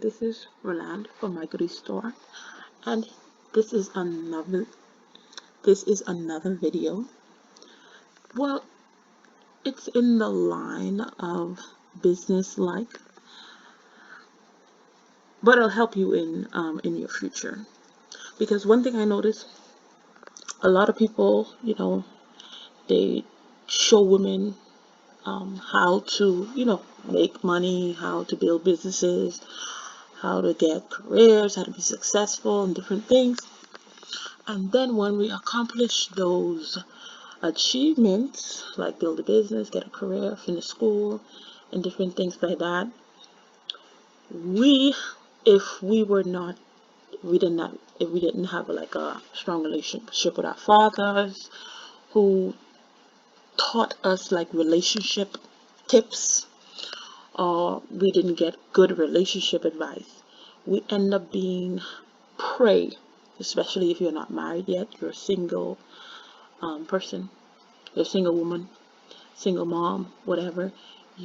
this is Roland from my goodie store, and this is another video. Well, it's in the line of business like, but it'll help you in your future. Because one thing I noticed, a lot of people, they show women how to, make money, how to build businesses, how to get careers, how to be successful and different things. And then when we accomplish those achievements, like build a business, get a career, finish school, and different things like that, if we didn't have like a strong relationship with our fathers who taught us like relationship tips, or we didn't get good relationship advice, we end up being prey, especially if you're not married yet, you're a single person, you're a single woman, single mom, whatever.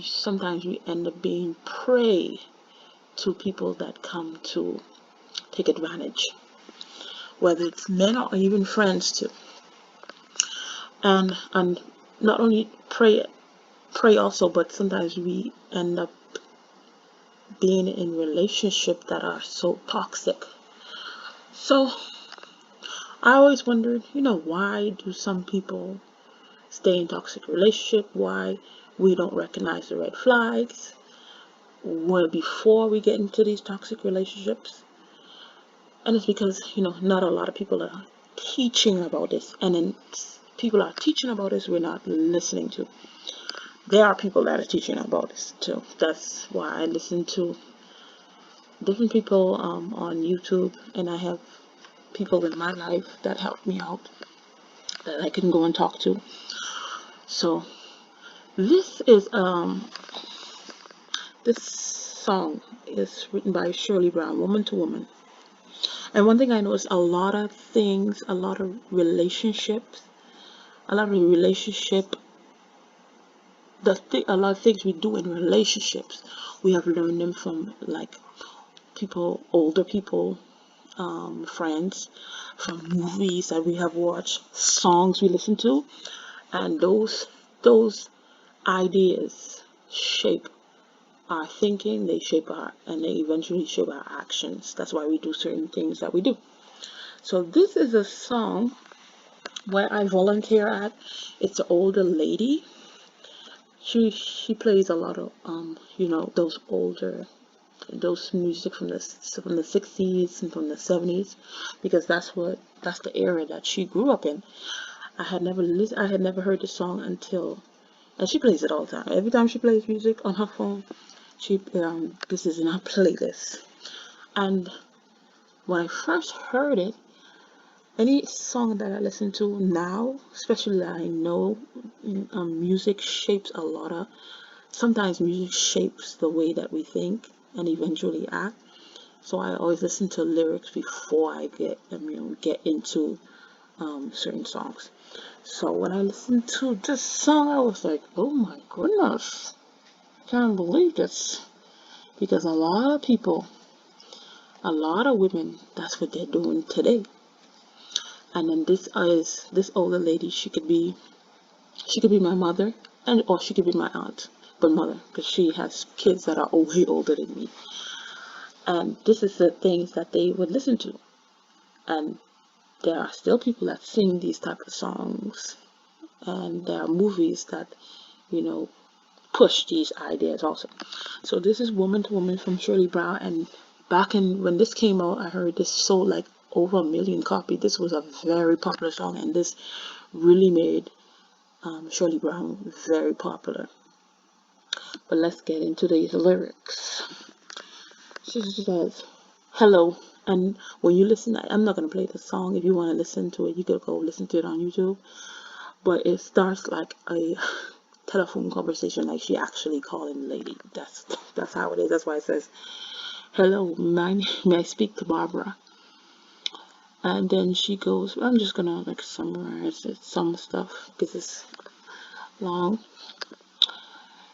Sometimes we end up being prey to people that come to take advantage, whether it's men or even friends too. And not only prey also, but sometimes we end up being in relationships that are so toxic. So I always wondered, why do some people stay in toxic relationship? Why we don't recognize the red flags before we get into these toxic relationships? And it's because, not a lot of people are teaching about this. And then people are teaching about this we're not listening to. There are people that are teaching about this too. That's why I listen to different people on YouTube, and I have people in my life that help me out that I can go and talk to. So this song is written by Shirley Brown, Woman to Woman. And one thing I noticed, a lot of relationships, a lot of things we do in relationships, we have learned them from like older people, friends, from movies that we have watched, songs we listen to, and those ideas shape our thinking, they eventually shape our actions. That's why we do certain things that we do. So this is a song where I volunteer at. It's an older lady. She plays a lot of those music from the 60s and from the 70s, because that's the era that she grew up in. I had never heard the song and she plays it all the time. Every time she plays music on her phone, this is in her playlist. And when I first heard it, any song that I listen to now, especially that I know, music shapes sometimes music shapes the way that we think and eventually act. So I always listen to lyrics before I get into certain songs. So when I listened to this song, I was like, oh my goodness, I can't believe this. Because a lot of people, a lot of women, that's what they're doing today. And then this older lady, she could be my mother, or she could be my aunt, but mother, because she has kids that are way older than me. And this is the things that they would listen to. And there are still people that sing these type of songs, and there are movies that push these ideas also. So this is Woman to Woman from Shirley Brown, and when this came out, I heard this sold like over 1 million copies. This was a very popular song, and this really made Shirley Brown very popular. But let's get into these lyrics. She says, hello. And when you listen, I'm not going to play the song. If you want to listen to it, you could go listen to it on YouTube. But it starts like a telephone conversation, like she actually calling the lady. That's how it is. That's why it says, hello, may I speak to Barbara? And then she goes, I'm just going to like summarize some stuff because it's long.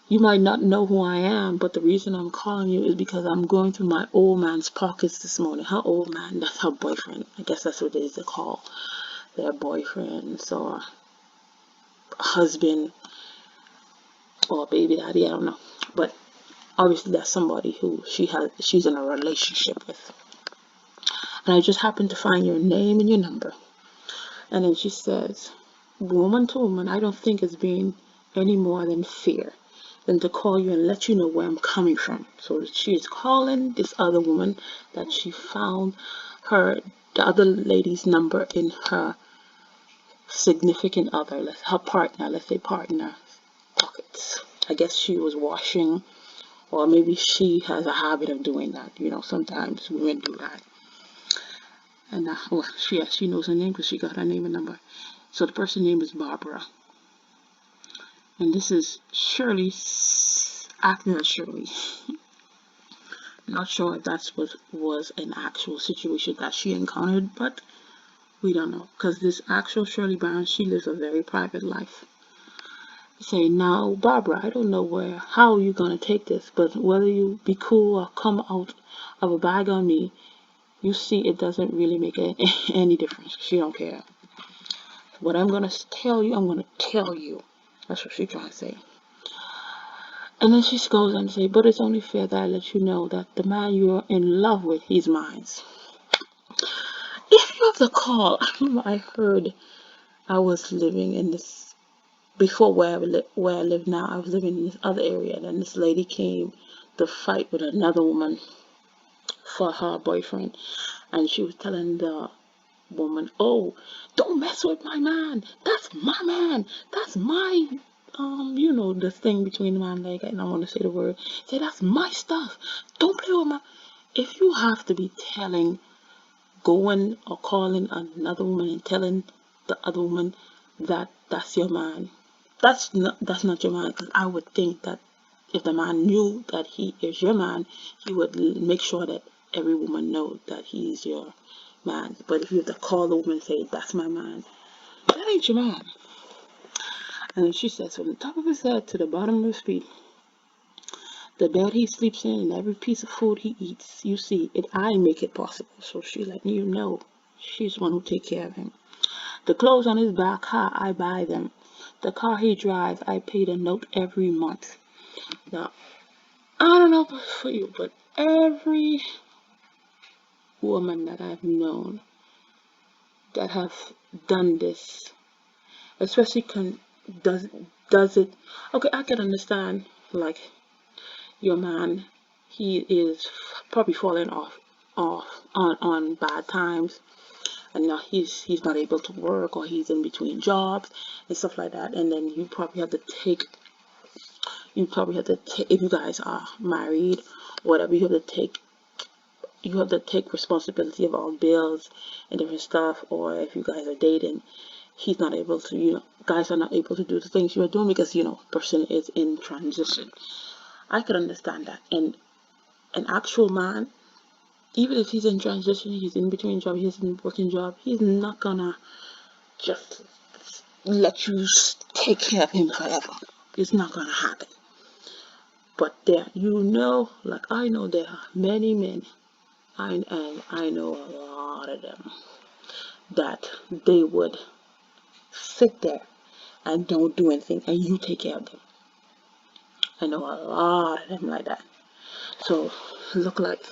You might not know who I am, but the reason I'm calling you is because I'm going through my old man's pockets this morning. Her old man, that's her boyfriend. I guess that's what it is they call their boyfriends or husband or baby daddy, I don't know. But obviously that's somebody who she's in a relationship with. And I just happened to find your name and your number. And then she says, woman to woman, I don't think it's being any more than fair than to call you and let you know where I'm coming from. So she is calling this other woman that she found the other lady's number in her significant other, her partner, let's say partner pockets. I guess she was washing, or maybe she has a habit of doing that. Sometimes women do that. And well, she knows her name because she got her name and number. So the person's name is Barbara. And this is Shirley acting as Shirley. Not sure if that was an actual situation that she encountered, but we don't know. Because this actual Shirley Brown, she lives a very private life. Say, now, Barbara, I don't know how you're going to take this, but whether you be cool or come out of a bag on me, you see it doesn't really make any difference. She don't care. What I'm going to tell you, I'm going to tell you. That's what she's trying to say. And then she goes on to say, but it's only fair that I let you know that the man you're in love with, he's mine. If you have the call, I heard I was living in this, before where I live now, I was living in this other area, and then this lady came to fight with another woman for her boyfriend, and she was telling the woman, oh, don't mess with my man, that's my man, that's my the thing between the man, like, and I want to say the word, say that's my stuff, don't play with my. If you have to be going or calling another woman and telling the other woman that that's your man, that's not your man, because I would think that if the man knew that he is your man, he would make sure that every woman knows that he's your man. But if you have to call the woman and say, that's my man, that ain't your man. And then she says, from the top of his head to the bottom of his feet, the bed he sleeps in and every piece of food he eats, you see, I make it possible. So she letting you know she's the one who take care of him. The clothes on his back, I buy them. The car he drives, I pay the note every month. Now, I don't know for you, but every woman that I've known that have done this, especially does it. Okay, I can understand, like, your man, he is probably falling off on bad times, and now he's not able to work, or he's in between jobs and stuff like that, and then you probably have to take, if you guys are married, whatever, you have to take responsibility of all bills and different stuff. Or if you guys are dating, he's not able to, guys are not able to do the things you are doing because, person is in transition. I could understand that. And an actual man, even if he's in transition, he's in between job, he's in working job, he's not gonna just let you take care of him forever. It's not gonna happen. But like I know there are many men, and I know a lot of them, that they would sit there and don't do anything, and you take care of them. I know a lot of them like that. So look like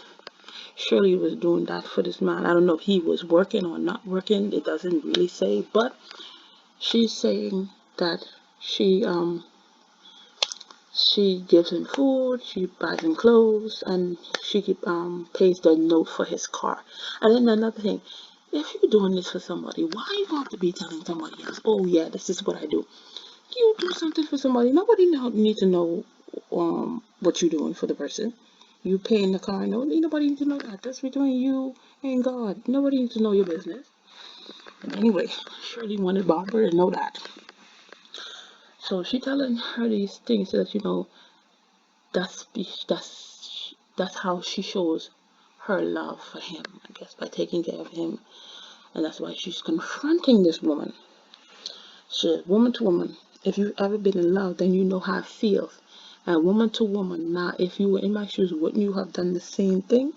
Shirley was doing that for this man. I don't know if he was working or not working. It doesn't really say, but she's saying that she gives him food, she buys him clothes, and she pays the note for his car. And then another thing, if you're doing this for somebody, why you have to be telling somebody else, oh yeah, this is what I do? You do something for somebody, nobody needs to know what you're doing for the person. You paying the car note, nobody needs to know that. That's between you and God. Nobody needs to know your business. And anyway, Shirley wanted Barbara to know that. So she telling her these things that, that's how she shows her love for him, I guess, by taking care of him. And that's why she's confronting this woman. She says, woman to woman, if you've ever been in love, then you know how it feels. And woman to woman, now if you were in my shoes, wouldn't you have done the same thing?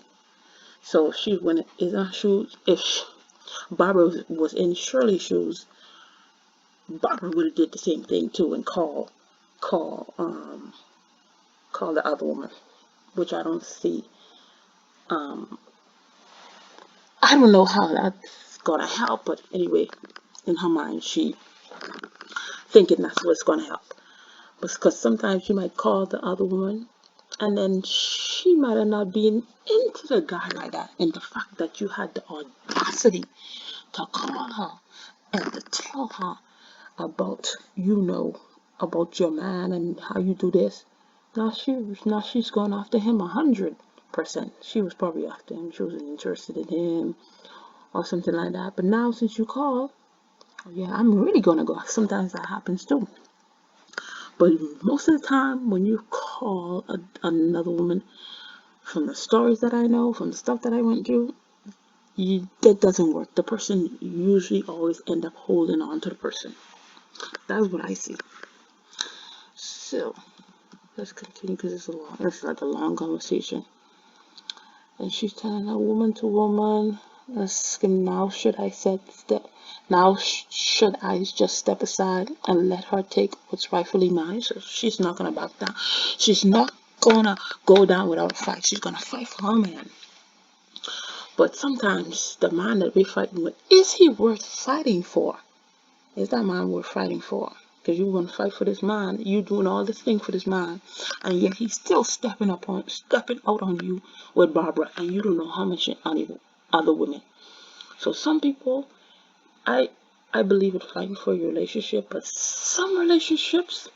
So if she went in our shoes, if Barbara was in Shirley's shoes, Barbara would have did the same thing too and call um call the other woman, which I don't see. Um, I don't know how that's gonna help, but anyway, in her mind, she thinking that's what's gonna help. Because sometimes you might call the other woman, and then she might have not been into the guy like that. And the fact that you had the audacity to call her and to tell her about, about your man and how you do this. Now she's going after him 100%. She was probably after him. She wasn't interested in him or something like that. But now since you call, yeah, I'm really gonna go. Sometimes that happens too. But most of the time, when you call another woman, from the stories that I know, from the stuff that I went through, that doesn't work. The person usually always end up holding on to the person. That's what I see. So let's continue because it's like a long conversation. And she's telling her woman to woman, now should I just step aside and let her take what's rightfully mine? So she's not gonna back down. She's not gonna go down without a fight. She's gonna fight for her man. But sometimes the man that we're fighting with, is he worth fighting for? Is that man worth fighting for? Because you want to fight for this man, you doing all this thing for this man, and yet he's still stepping out on you with Barbara, and you don't know how much other women. So some people, I I believe in fighting for your relationship, but some relationships,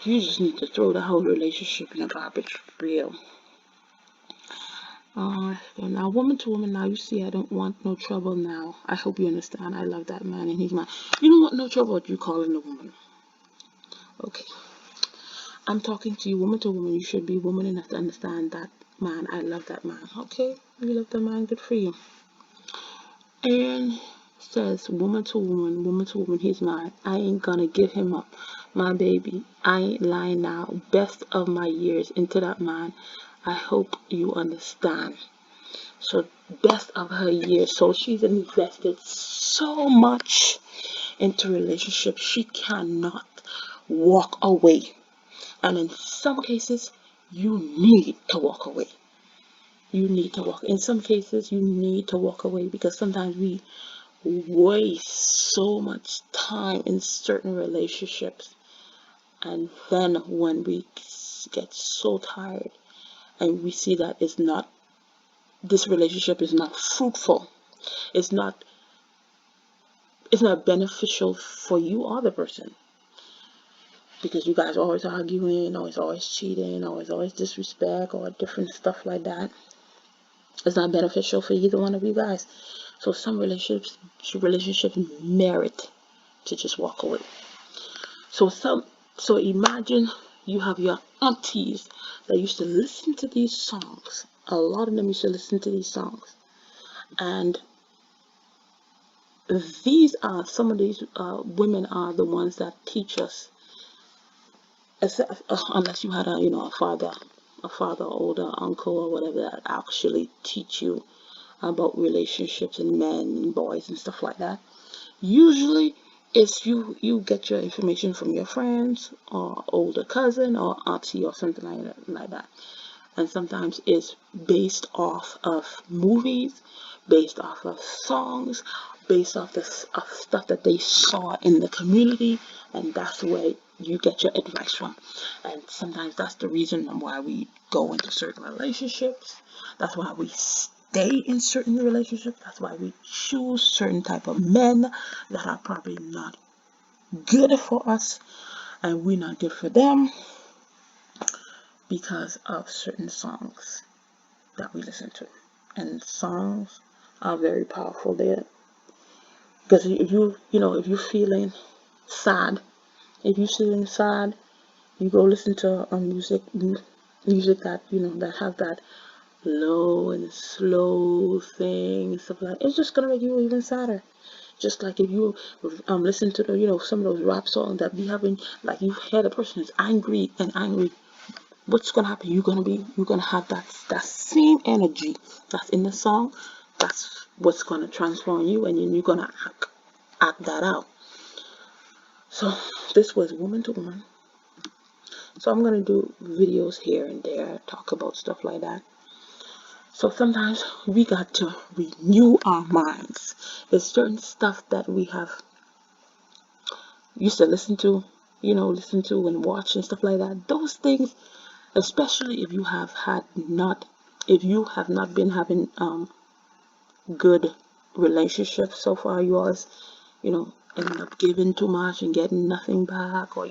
you just need to throw the whole relationship in the garbage, real. Now woman to woman, now you see I don't want no trouble now. I hope you understand. I love that man and he's mine. You don't want no trouble with you calling the woman. Okay. I'm talking to you, woman to woman. You should be woman enough to understand that man. I love that man. Okay? You love that man, good for you. And says woman to woman, he's mine. I ain't gonna give him up. My baby. I ain't lying now. Best of my years into that man. I hope you understand. So best of her years. So she's invested so much into relationship. She cannot walk away. And in some cases, you need to walk away. You need to walk. In some cases, you need to walk away because sometimes we waste so much time in certain relationships. And then when we get so tired and we see that this relationship is not fruitful, it's not beneficial for you or the person, because you guys are always arguing, always cheating, always disrespect or different stuff like that. It's not beneficial for either one of you guys. So some relationships merit to just walk away. So imagine you have your aunties that used to listen to these songs. A lot of them used to listen to these songs, and some of these women are the ones that teach us. Unless you had a father, older uncle or whatever that actually teach you about relationships and men and boys and stuff like that. Usually, it's you get your information from your friends or older cousin or auntie or something like that. And sometimes it's based off of movies, based off of songs, based off of stuff that they saw in the community, and that's where you get your advice from. And sometimes that's the reason why we go into certain relationships. That's why we stay in certain relationships. That's why we choose certain type of men that are probably not good for us, and we're not good for them, because of certain songs that we listen to. And songs are very powerful there. Because if you're feeling sad, you go listen to music that that have that low and slow thing and stuff like that. It's just gonna make you even sadder. Just like if you listen to the some of those rap songs that be having, like, you hear the person is angry and angry, what's gonna happen? You're gonna have that same energy that's in the song. That's what's gonna transform you, and then you're gonna act that out. So this was Woman to Woman. So I'm gonna do videos here and there, talk about stuff like that. So sometimes we got to renew our minds. There's certain stuff that we have used to listen to and watch and stuff like that. Those things, especially if you have not been having good relationships so far, you always end up giving too much and getting nothing back, or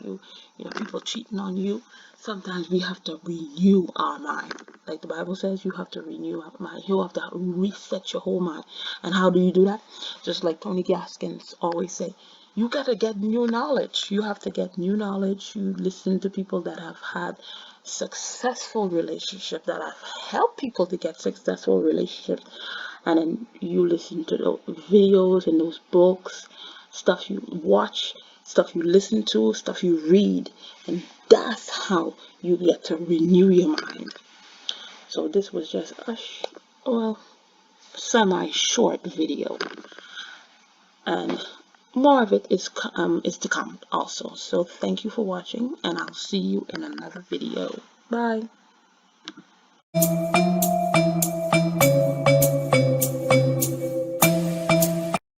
people cheating on you. Sometimes we have to renew our mind. Like the Bible says, you have to renew our mind. You have to reset your whole mind. And how do you do that? Just like Tony Gaskins always say, you gotta get new knowledge. You have to get new knowledge. You listen to people that have had successful relationships, that have helped people to get successful relationships, and then you listen to those videos and those books, stuff you watch, stuff you listen to, stuff you read, and that's how you get to renew your mind. So this was just a semi-short video, and more of it is to come also. So thank you for watching, and I'll see you in another video. Bye.